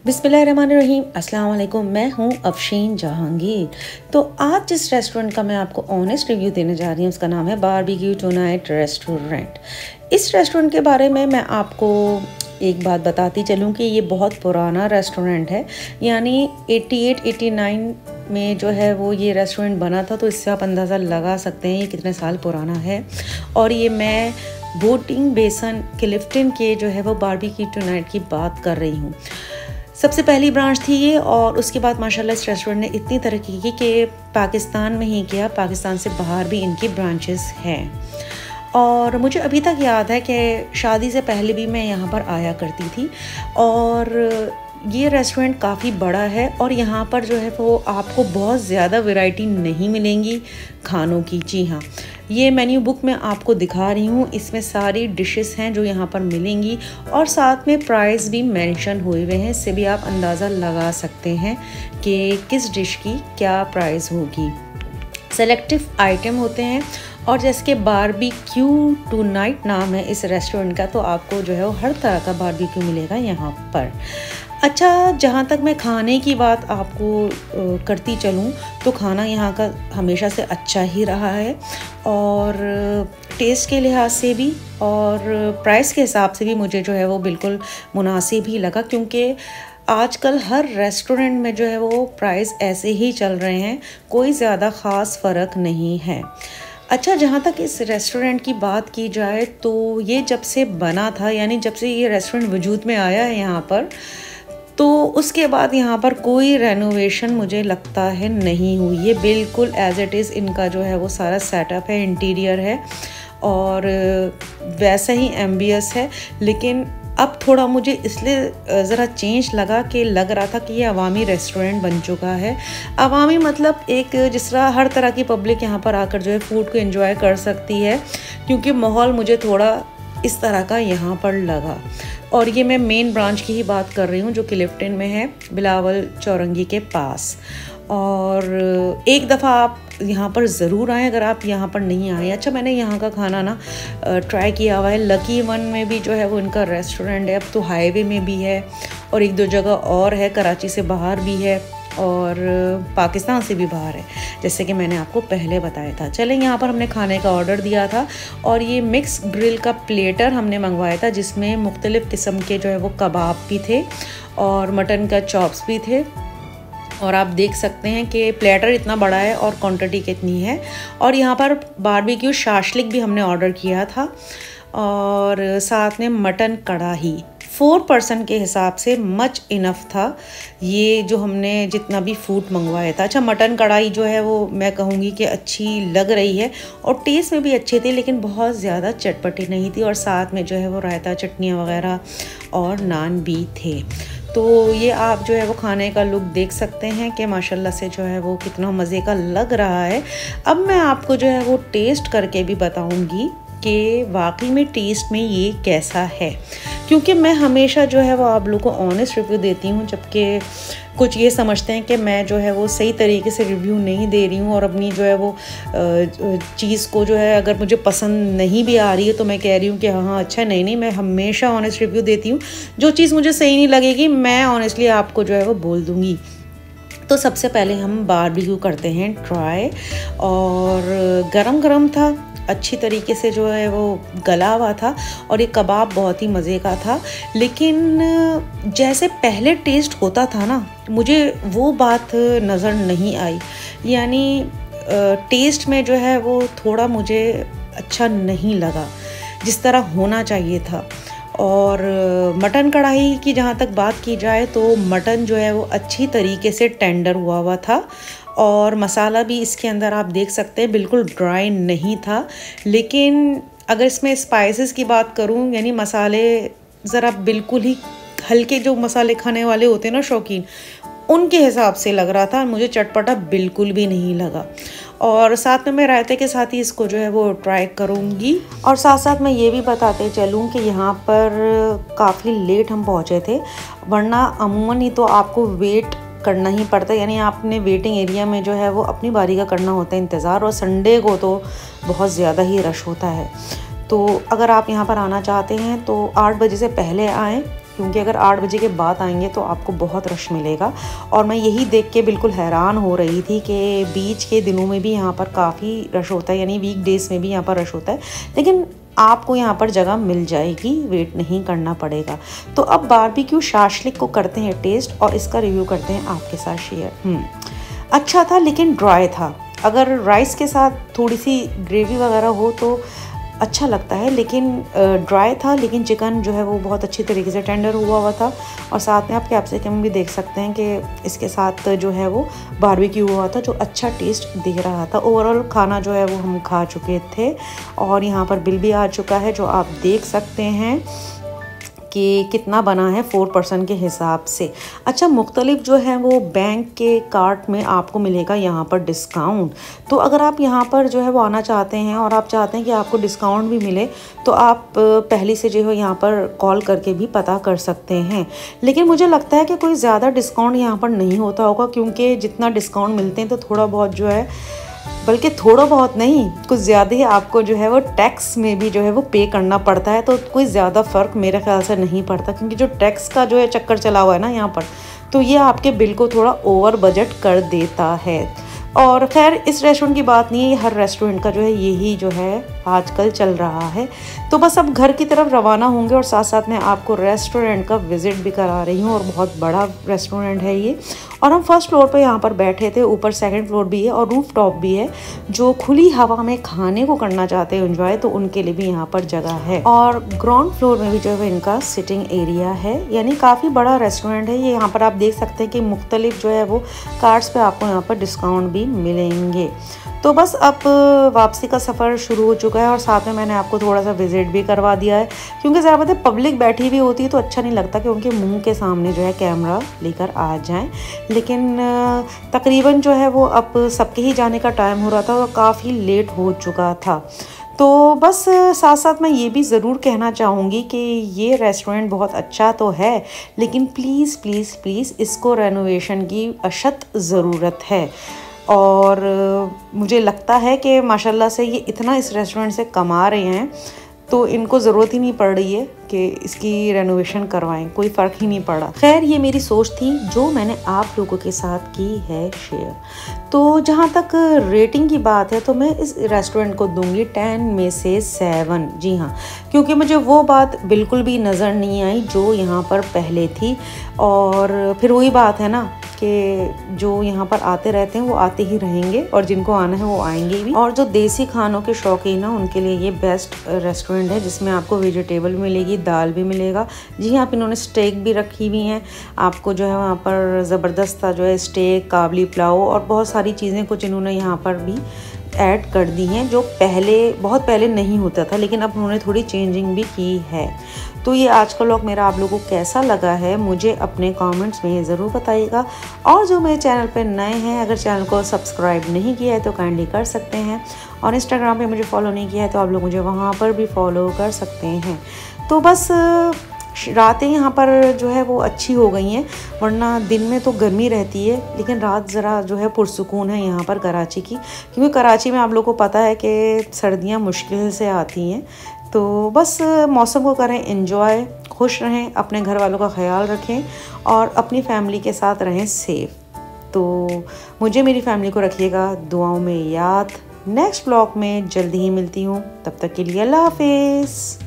बिस्मिल्लाहिर्रहमानिर्रहीम, अस्सलाम वालेकुम। मैं हूँ अफशीन जहांगीर। तो आज जिस रेस्टोरेंट का मैं आपको ऑनेस्ट रिव्यू देने जा रही हूँ उसका नाम है बारबेक्यू टुनाइट रेस्टोरेंट। इस रेस्टोरेंट के बारे में मैं आपको एक बात बताती चलूँ कि ये बहुत पुराना रेस्टोरेंट है, यानी 88-89 में जो है वो ये रेस्टोरेंट बना था। तो इससे आप अंदाज़ा लगा सकते हैं ये कितने साल पुराना है। और ये मैं बोटिंग बेसन क्लिफ्टन के जो है वो बारबेक्यू टुनाइट की बात कर रही हूँ। सबसे पहली ब्रांच थी ये, और उसके बाद माशाल्लाह इस रेस्टोरेंट ने इतनी तरक्की की कि पाकिस्तान में ही किया, पाकिस्तान से बाहर भी इनकी ब्रांचेस हैं। और मुझे अभी तक याद है कि शादी से पहले भी मैं यहाँ पर आया करती थी। और ये रेस्टोरेंट काफ़ी बड़ा है और यहाँ पर जो है वो आपको बहुत ज़्यादा वैरायटी नहीं मिलेंगी खानों की। जी हाँ, ये मेन्यू बुक मैं आपको दिखा रही हूँ, इसमें सारी डिशेस हैं जो यहाँ पर मिलेंगी और साथ में प्राइस भी मेंशन हुए हुए हैं। इससे भी आप अंदाज़ा लगा सकते हैं कि किस डिश की क्या प्राइस होगी। सेलेक्टिव आइटम होते हैं और जैसे कि बारबेक्यू टुनाइट नाम है इस रेस्टोरेंट का, तो आपको जो है वो हर तरह का बारबेक्यू मिलेगा यहाँ पर। अच्छा, जहाँ तक मैं खाने की बात आपको करती चलूँ तो खाना यहाँ का हमेशा से अच्छा ही रहा है, और टेस्ट के लिहाज से भी और प्राइस के हिसाब से भी मुझे जो है वो बिल्कुल मुनासिब ही लगा, क्योंकि आजकल हर रेस्टोरेंट में जो है वो प्राइस ऐसे ही चल रहे हैं, कोई ज़्यादा ख़ास फ़र्क नहीं है। अच्छा, जहाँ तक इस रेस्टोरेंट की बात की जाए तो ये जब से बना था, यानी जब से ये रेस्टोरेंट वजूद में आया है यहाँ पर, तो उसके बाद यहाँ पर कोई रेनोवेशन मुझे लगता है नहीं हुई है। बिल्कुल एज इट इज़ इनका जो है वो सारा सेटअप है, इंटीरियर है और वैसा ही एम्बियंस है। लेकिन अब थोड़ा मुझे इसलिए ज़रा चेंज लगा कि लग रहा था कि ये अवामी रेस्टोरेंट बन चुका है। अवामी मतलब एक जिस तरह हर तरह की पब्लिक यहाँ पर आकर जो है फूड को एंजॉय कर सकती है, क्योंकि माहौल मुझे थोड़ा इस तरह का यहाँ पर लगा। और ये मैं मेन ब्रांच की ही बात कर रही हूँ जो क्लिफ्टन में है, बिलावल चौरंगी के पास। और एक दफ़ा आप यहाँ पर ज़रूर आएँ अगर आप यहाँ पर नहीं आए। अच्छा, मैंने यहाँ का खाना ना ट्राई किया हुआ है, लकी वन में भी जो है वो इनका रेस्टोरेंट है, अब तो हाईवे में भी है और एक दो जगह और है, कराची से बाहर भी है और पाकिस्तान से भी बाहर है, जैसे कि मैंने आपको पहले बताया था। चलें, यहाँ पर हमने खाने का ऑर्डर दिया था और ये मिक्स ग्रिल का प्लेटर हमने मंगवाया था, जिसमें मुख्तलिफ़ किस्म के जो है वो कबाब भी थे और मटन का चॉप्स भी थे। और आप देख सकते हैं कि प्लेटर इतना बड़ा है और क्वांटिटी कितनी है। और यहाँ पर बारबेक्यू शाशलिक भी हमने ऑर्डर किया था और साथ में मटन कढ़ाई 4 पर्सन के हिसाब से मच इनफ था ये जो हमने जितना भी फूड मंगवाया था। अच्छा, मटन कढ़ाई जो है वो मैं कहूँगी कि अच्छी लग रही है और टेस्ट में भी अच्छी थी, लेकिन बहुत ज़्यादा चटपटी नहीं थी। और साथ में जो है वो रायता, चटनियाँ वगैरह और नान भी थे। तो ये आप जो है वो खाने का लुक देख सकते हैं कि माशाल्लाह से जो है वो कितना मज़े का लग रहा है। अब मैं आपको जो है वो टेस्ट करके भी बताऊंगी कि वाकई में टेस्ट में ये कैसा है, क्योंकि मैं हमेशा जो है वो आप लोगों को ऑनेस्ट रिव्यू देती हूँ, जबकि कुछ ये समझते हैं कि मैं जो है वो सही तरीके से रिव्यू नहीं दे रही हूँ और अपनी जो है वो चीज़ को जो है अगर मुझे पसंद नहीं भी आ रही है तो मैं कह रही हूँ कि हाँ अच्छा, नहीं, मैं हमेशा ऑनेस्ट रिव्यू देती हूँ। जो चीज़ मुझे सही नहीं लगेगी मैं ऑनेस्टली आपको जो है वो बोल दूँगी। तो सबसे पहले हम बारबेक्यू करते हैं ट्राई, और गरम गरम था, अच्छी तरीके से जो है वो गला हुआ था और ये कबाब बहुत ही मज़े का था। लेकिन जैसे पहले टेस्ट होता था ना, मुझे वो बात नज़र नहीं आई, यानी टेस्ट में जो है वो थोड़ा मुझे अच्छा नहीं लगा जिस तरह होना चाहिए था। और मटन कढ़ाई की जहाँ तक बात की जाए तो मटन जो है वो अच्छी तरीके से टेंडर हुआ था और मसाला भी इसके अंदर आप देख सकते हैं बिल्कुल ड्राई नहीं था। लेकिन अगर इसमें स्पाइसेस की बात करूं, यानी मसाले ज़रा बिल्कुल ही हल्के, जो मसाले खाने वाले होते हैं ना शौकीन, उनके हिसाब से लग रहा था, मुझे चटपटा बिल्कुल भी नहीं लगा। और साथ में मैं रायते के साथ ही इसको जो है वो ट्राई करूँगी। और साथ साथ मैं ये भी बताते चलूँ कि यहाँ पर काफ़ी लेट हम पहुँचे थे, वरना अमूमन ही तो आपको वेट करना ही पड़ता है, यानी आपने वेटिंग एरिया में जो है वो अपनी बारी का करना होता है इंतज़ार, और संडे को तो बहुत ज़्यादा ही रश होता है। तो अगर आप यहाँ पर आना चाहते हैं तो 8 बजे से पहले आएँ क्योंकि अगर 8 बजे के बाद आएंगे तो आपको बहुत रश मिलेगा। और मैं यही देख के बिल्कुल हैरान हो रही थी कि बीच के दिनों में भी यहाँ पर काफ़ी रश होता है, यानी वीक डेज़ में भी यहाँ पर रश होता है, लेकिन आपको यहाँ पर जगह मिल जाएगी, वेट नहीं करना पड़ेगा। तो अब बारबेक्यू शाशलिक को करते हैं टेस्ट और इसका रिव्यू करते हैं आपके साथ शेयर। अच्छा था लेकिन ड्राई था। अगर राइस के साथ थोड़ी सी ग्रेवी वगैरह हो तो अच्छा लगता है, लेकिन ड्राई था। लेकिन चिकन जो है वो बहुत अच्छी तरीके से टेंडर हुआ था। और साथ में आप कैप्सिकम भी देख सकते हैं कि इसके साथ जो है वो बारबेक्यू हुआ था, जो अच्छा टेस्ट दे रहा था। ओवरऑल खाना जो है वो हम खा चुके थे और यहाँ पर बिल भी आ चुका है, जो आप देख सकते हैं कि कितना बना है 4 पर्सन के हिसाब से। अच्छा, मुख्तलिफ जो है वो बैंक के कार्ड में आपको मिलेगा यहाँ पर डिस्काउंट। तो अगर आप यहाँ पर जो है वो आना चाहते हैं और आप चाहते हैं कि आपको डिस्काउंट भी मिले, तो आप पहले से जो है यहाँ पर कॉल करके भी पता कर सकते हैं। लेकिन मुझे लगता है कि कोई ज़्यादा डिस्काउंट यहाँ पर नहीं होता होगा, क्योंकि जितना डिस्काउंट मिलते हैं तो थोड़ा बहुत जो है, बल्कि थोड़ा बहुत नहीं, कुछ ज़्यादा ही आपको जो है वो टैक्स में भी जो है वो पे करना पड़ता है। तो कोई ज़्यादा फ़र्क मेरे ख्याल से नहीं पड़ता, क्योंकि जो टैक्स का जो है चक्कर चला हुआ है ना यहाँ पर, तो ये आपके बिल को थोड़ा ओवर बजट कर देता है। और खैर इस रेस्टोरेंट की बात नहीं है, हर रेस्टोरेंट का जो है यही जो है आजकल चल रहा है। तो बस अब घर की तरफ रवाना होंगे और साथ साथ में आपको रेस्टोरेंट का विज़िट भी करा रही हूँ। और बहुत बड़ा रेस्टोरेंट है ये। और हम फर्स्ट फ्लोर पे यहाँ पर बैठे थे, ऊपर सेकंड फ्लोर भी है और रूफ टॉप भी है। जो खुली हवा में खाने को करना चाहते हैं एंजॉय, तो उनके लिए भी यहाँ पर जगह है। और ग्राउंड फ्लोर में भी जो है इनका सिटिंग एरिया है, यानी काफ़ी बड़ा रेस्टोरेंट है ये। यहाँ पर आप देख सकते हैं कि मुख्तलिफ जो है वो कार्ड्स पे आपको यहाँ पर डिस्काउंट भी मिलेंगे। तो बस अब वापसी का सफ़र शुरू हो चुका है और साथ में मैंने आपको थोड़ा सा विज़िट भी करवा दिया है, क्योंकि ज़रा पता है पब्लिक बैठी हुई होती है तो अच्छा नहीं लगता कि उनके मुंह के सामने जो है कैमरा लेकर आ जाएं। लेकिन तकरीबन जो है वो अब सबके ही जाने का टाइम हो रहा था और काफ़ी लेट हो चुका था। तो बस साथ साथ मैं ये भी ज़रूर कहना चाहूँगी कि ये रेस्टोरेंट बहुत अच्छा तो है, लेकिन प्लीज़ प्लीज़ प्लीज़ इसको रेनोवेशन की अशद ज़रूरत है। और मुझे लगता है कि माशाल्लाह से ये इतना इस रेस्टोरेंट से कमा रहे हैं, तो इनको ज़रूरत ही नहीं पड़ रही है कि इसकी रेनोवेशन करवाएं, कोई फ़र्क ही नहीं पड़ा। खैर ये मेरी सोच थी जो मैंने आप लोगों के साथ की है शेयर। तो जहाँ तक रेटिंग की बात है तो मैं इस रेस्टोरेंट को दूंगी 10 में से 7। जी हाँ, क्योंकि मुझे वो बात बिल्कुल भी नज़र नहीं आई जो यहाँ पर पहले थी। और फिर वही बात है ना कि जो यहाँ पर आते रहते हैं वो आते ही रहेंगे और जिनको आना है वो आएंगे भी। और जो देसी खानों के शौकीन हैं उनके लिए ये बेस्ट रेस्टोरेंट है, जिसमें आपको वेजिटेबल मिलेगी, दाल भी मिलेगा। जी हाँ, इन्होंने स्टेक भी रखी हुई हैं, आपको जो है वहाँ पर ज़बरदस्त सा जो है स्टेक, काबली पुलाव और बहुत सारी चीज़ें कुछ इन्होंने यहाँ पर भी ऐड कर दी हैं, जो पहले बहुत पहले नहीं होता था, लेकिन अब उन्होंने थोड़ी चेंजिंग भी की है। तो ये आज का व्लॉग मेरा आप लोगों को कैसा लगा है मुझे अपने कमेंट्स में ज़रूर बताइएगा। और जो मेरे चैनल पर नए हैं, अगर चैनल को सब्सक्राइब नहीं किया है तो काइंडली कर सकते हैं। और इंस्टाग्राम पे मुझे फॉलो नहीं किया है तो आप लोग मुझे वहाँ पर भी फॉलो कर सकते हैं। तो बस रातें यहाँ पर जो है वो अच्छी हो गई हैं, वरना दिन में तो गर्मी रहती है, लेकिन रात ज़रा जो है पुरसुकून है यहाँ पर कराची की, क्योंकि कराची में आप लोगों को पता है कि सर्दियाँ मुश्किल से आती हैं। तो बस मौसम को करें एंजॉय, खुश रहें, अपने घर वालों का ख्याल रखें और अपनी फैमिली के साथ रहें सेफ। तो मुझे मेरी फैमिली को रखिएगा दुआओं में याद। नेक्स्ट व्लॉग में जल्दी ही मिलती हूँ, तब तक के लिए अल्लाह हाफिज़।